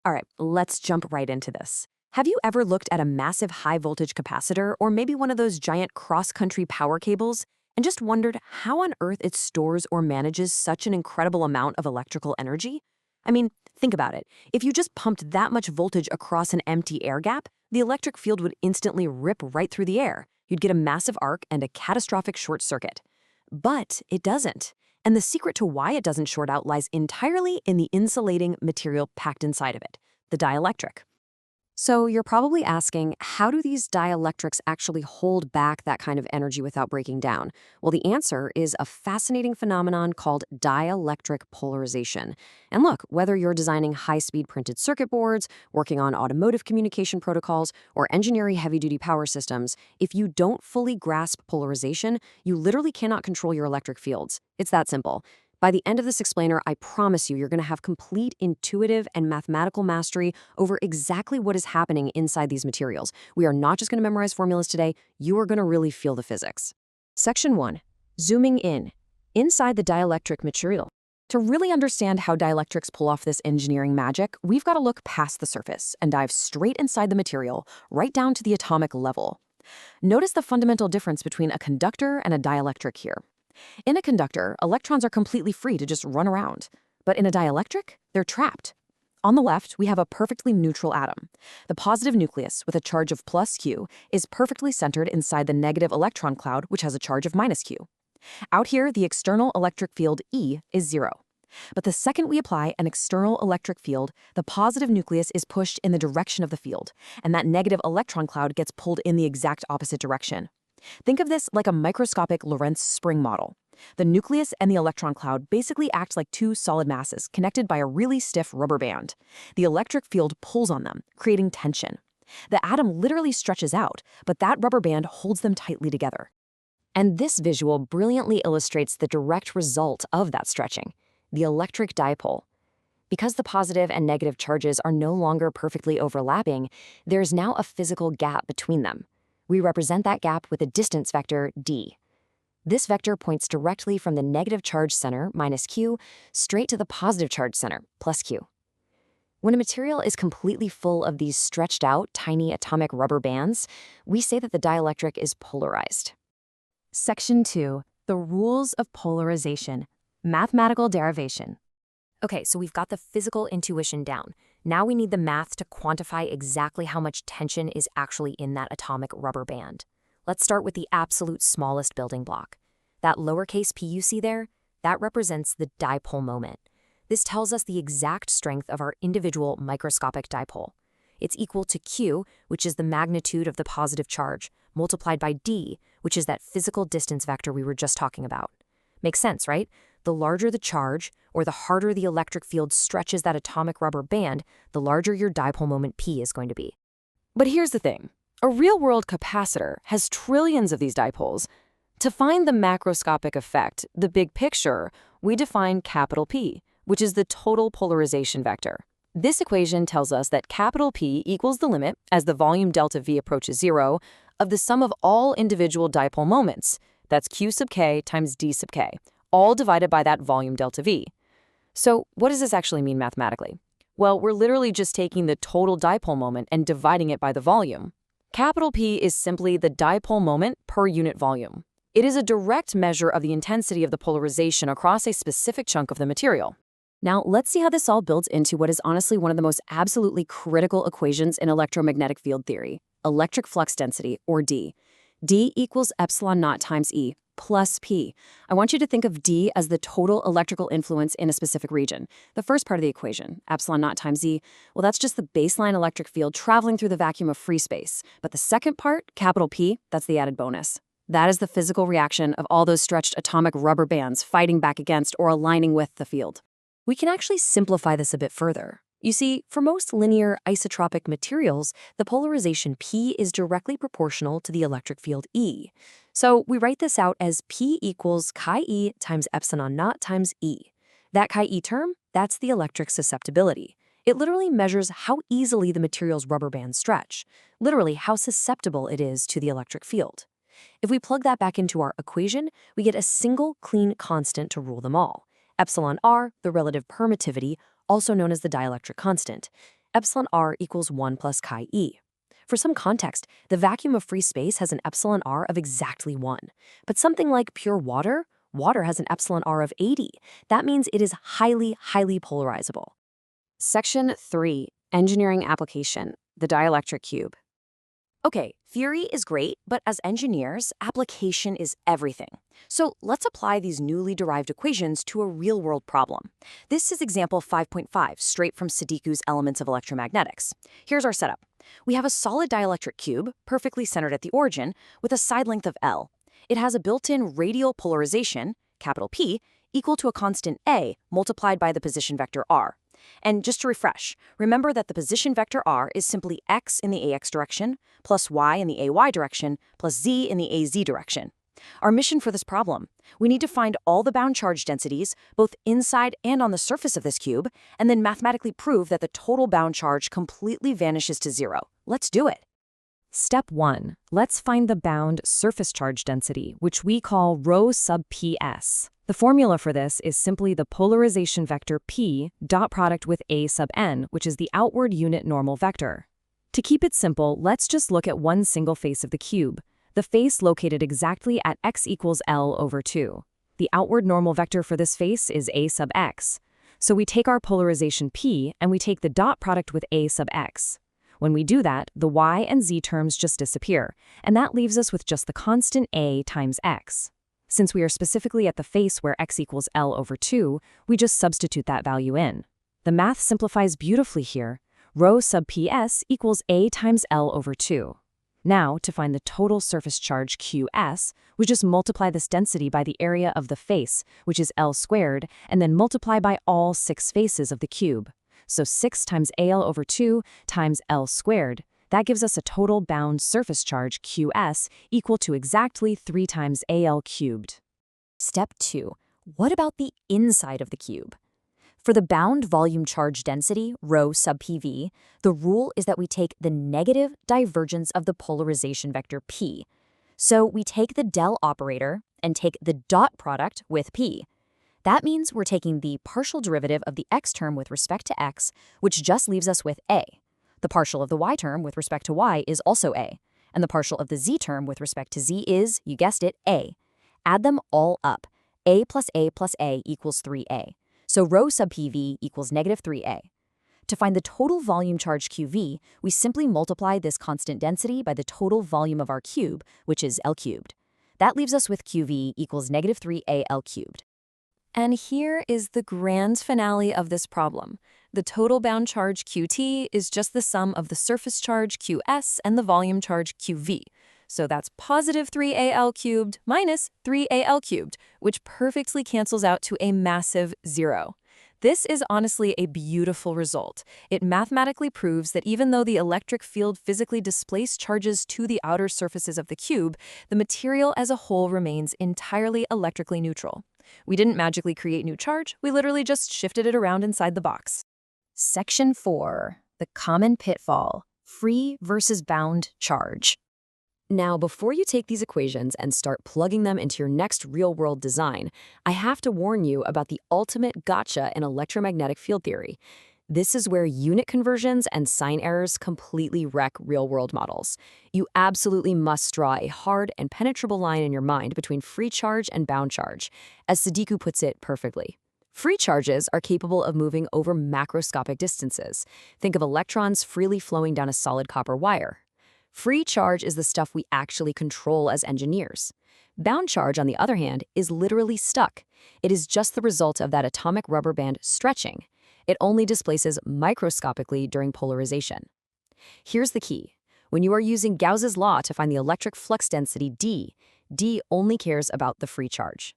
All right, let's jump right into this. Have you ever looked at a massive high-voltage capacitor or maybe one of those giant cross-country power cables and just wondered how on earth it stores or manages such an incredible amount of electrical energy? I mean, think about it. If you just pumped that much voltage across an empty air gap, the electric field would instantly rip right through the air. You'd get a massive arc and a catastrophic short circuit. But it doesn't. And the secret to why it doesn't short out lies entirely in the insulating material packed inside of it, the dielectric. So you're probably asking, how do these dielectrics actually hold back that kind of energy without breaking down? Well, the answer is a fascinating phenomenon called dielectric polarization. And look, whether you're designing high-speed printed circuit boards, working on automotive communication protocols, or engineering heavy-duty power systems, if you don't fully grasp polarization, you literally cannot control your electric fields. It's that simple. By the end of this explainer, I promise you, you're going to have complete intuitive and mathematical mastery over exactly what is happening inside these materials. We are not just going to memorize formulas today, you are going to really feel the physics. Section 1. Zooming in. Inside the dielectric material. To really understand how dielectrics pull off this engineering magic, we've got to look past the surface and dive straight inside the material, right down to the atomic level. Notice the fundamental difference between a conductor and a dielectric here. In a conductor, electrons are completely free to just run around. But in a dielectric, they're trapped. On the left, we have a perfectly neutral atom. The positive nucleus, with a charge of plus Q, is perfectly centered inside the negative electron cloud, which has a charge of minus Q. Out here, the external electric field E is 0. But the second we apply an external electric field, the positive nucleus is pushed in the direction of the field, and that negative electron cloud gets pulled in the exact opposite direction. Think of this like a microscopic Lorentz spring model. The nucleus and the electron cloud basically act like two solid masses connected by a really stiff rubber band. The electric field pulls on them, creating tension. The atom literally stretches out, but that rubber band holds them tightly together. And this visual brilliantly illustrates the direct result of that stretching, the electric dipole. Because the positive and negative charges are no longer perfectly overlapping, there's now a physical gap between them. We represent that gap with a distance vector, d. This vector points directly from the negative charge center, minus q, straight to the positive charge center, plus q. When a material is completely full of these stretched out, tiny atomic rubber bands, we say that the dielectric is polarized. Section 2. The rules of polarization. Mathematical derivation. Okay, so we've got the physical intuition down. Now we need the math to quantify exactly how much tension is actually in that atomic rubber band. Let's start with the absolute smallest building block. That lowercase p you see there, that represents the dipole moment. This tells us the exact strength of our individual microscopic dipole. It's equal to q, which is the magnitude of the positive charge, multiplied by d, which is that physical distance vector we were just talking about. Makes sense, right? The larger the charge, or the harder the electric field stretches that atomic rubber band, the larger your dipole moment P is going to be. But here's the thing. A real-world capacitor has trillions of these dipoles. To find the macroscopic effect, the big picture, we define capital P, which is the total polarization vector. This equation tells us that capital P equals the limit, as the volume delta V approaches 0, of the sum of all individual dipole moments. That's Q sub k times D sub k, all divided by that volume delta V. So what does this actually mean mathematically? Well, we're literally just taking the total dipole moment and dividing it by the volume. Capital P is simply the dipole moment per unit volume. It is a direct measure of the intensity of the polarization across a specific chunk of the material. Now, let's see how this all builds into what is honestly one of the most absolutely critical equations in electromagnetic field theory, electric flux density, or D. D equals epsilon naught times E plus P. I want you to think of D as the total electrical influence in a specific region. The first part of the equation, epsilon naught times E, well, that's just the baseline electric field traveling through the vacuum of free space. But the second part, capital P, that's the added bonus. That is the physical reaction of all those stretched atomic rubber bands fighting back against or aligning with the field. We can actually simplify this a bit further. You see, for most linear isotropic materials, the polarization P is directly proportional to the electric field E. So we write this out as P equals chi E times epsilon naught times E. That chi E term, that's the electric susceptibility. It literally measures how easily the material's rubber bands stretch, literally how susceptible it is to the electric field. If we plug that back into our equation, we get a single clean constant to rule them all. Epsilon r, the relative permittivity, also known as the dielectric constant. epsilon r equals 1 plus chi e. For some context, the vacuum of free space has an epsilon r of exactly 1. But something like pure water, water has an epsilon r of 80. That means it is highly, highly polarizable. Section 3, Engineering Application, the dielectric cube. Okay, theory is great, but as engineers, application is everything. So let's apply these newly derived equations to a real-world problem. This is example 5.5, straight from Sadiku's Elements of Electromagnetics. Here's our setup. We have a solid dielectric cube, perfectly centered at the origin, with a side length of L. It has a built-in radial polarization, capital P, equal to a constant A multiplied by the position vector r. And just to refresh, remember that the position vector r is simply x in the ax direction, plus y in the ay direction, plus z in the az direction. Our mission for this problem: we need to find all the bound charge densities, both inside and on the surface of this cube, and then mathematically prove that the total bound charge completely vanishes to zero. Let's do it. Step 1. Let's find the bound surface charge density, which we call rho sub ps. The formula for this is simply the polarization vector p dot product with a sub n, which is the outward unit normal vector. To keep it simple, let's just look at one single face of the cube, the face located exactly at x equals L over 2. The outward normal vector for this face is a sub x. So we take our polarization p and we take the dot product with a sub x. When we do that, the y and z terms just disappear, and that leaves us with just the constant a times x. Since we are specifically at the face where x equals L over 2, we just substitute that value in. The math simplifies beautifully here. Rho sub ps equals a times L over 2. Now, to find the total surface charge qs, we just multiply this density by the area of the face, which is L squared, and then multiply by all 6 faces of the cube. So 6 times Al over 2 times L squared. That gives us a total bound surface charge qs equal to exactly 3 times Al cubed. Step 2. What about the inside of the cube? For the bound volume charge density, rho sub pv, the rule is that we take the negative divergence of the polarization vector p. So we take the del operator and take the dot product with p. That means we're taking the partial derivative of the x term with respect to x, which just leaves us with a. The partial of the y term with respect to y is also a, and the partial of the z term with respect to z is, you guessed it, a. Add them all up. A plus a plus a equals 3a. So rho sub pv equals negative 3a. To find the total volume charge qv, we simply multiply this constant density by the total volume of our cube, which is L cubed. That leaves us with qv equals negative 3a L cubed. And here is the grand finale of this problem. The total bound charge qt is just the sum of the surface charge qs and the volume charge qv. So that's positive 3al cubed minus 3al cubed, which perfectly cancels out to a massive 0. This is honestly a beautiful result. It mathematically proves that even though the electric field physically displaces charges to the outer surfaces of the cube, the material as a whole remains entirely electrically neutral. We didn't magically create new charge, we literally just shifted it around inside the box. Section 4. The common pitfall: free versus bound charge. Now, before you take these equations and start plugging them into your next real-world design, I have to warn you about the ultimate gotcha in electromagnetic field theory. This is where unit conversions and sign errors completely wreck real-world models. You absolutely must draw a hard and penetrable line in your mind between free charge and bound charge, as Sadiku puts it perfectly. Free charges are capable of moving over macroscopic distances. Think of electrons freely flowing down a solid copper wire. Free charge is the stuff we actually control as engineers. Bound charge, on the other hand, is literally stuck. It is just the result of that atomic rubber band stretching. It only displaces microscopically during polarization. Here's the key. When you are using Gauss's law to find the electric flux density D, D only cares about the free charge.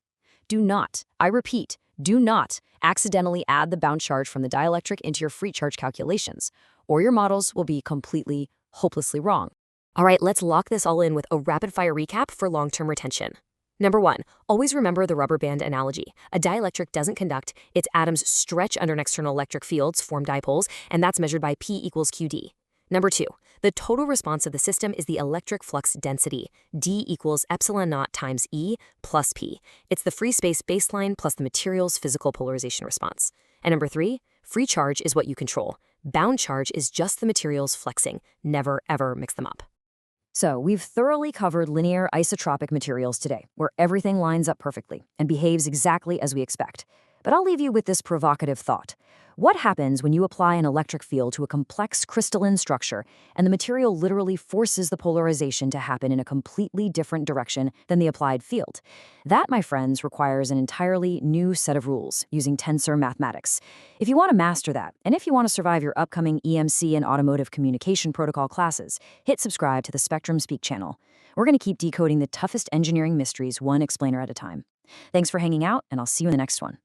Do not, I repeat, do not accidentally add the bound charge from the dielectric into your free charge calculations, or your models will be completely, hopelessly wrong. All right, let's lock this all in with a rapid-fire recap for long-term retention. Number 1, always remember the rubber band analogy. A dielectric doesn't conduct, its atoms stretch under an external electric fields, form dipoles, and that's measured by P equals QD. Number 2, the total response of the system is the electric flux density. D equals epsilon naught times E plus P. It's the free space baseline plus the material's physical polarization response. And number 3, free charge is what you control. Bound charge is just the materials flexing. Never, ever mix them up. So, we've thoroughly covered linear isotropic materials today, where everything lines up perfectly and behaves exactly as we expect. But I'll leave you with this provocative thought. What happens when you apply an electric field to a complex crystalline structure and the material literally forces the polarization to happen in a completely different direction than the applied field? That, my friends, requires an entirely new set of rules using tensor mathematics. If you want to master that, and if you want to survive your upcoming EMC and automotive communication protocol classes, hit subscribe to the Spectrum Speak channel. We're going to keep decoding the toughest engineering mysteries one explainer at a time. Thanks for hanging out, and I'll see you in the next one.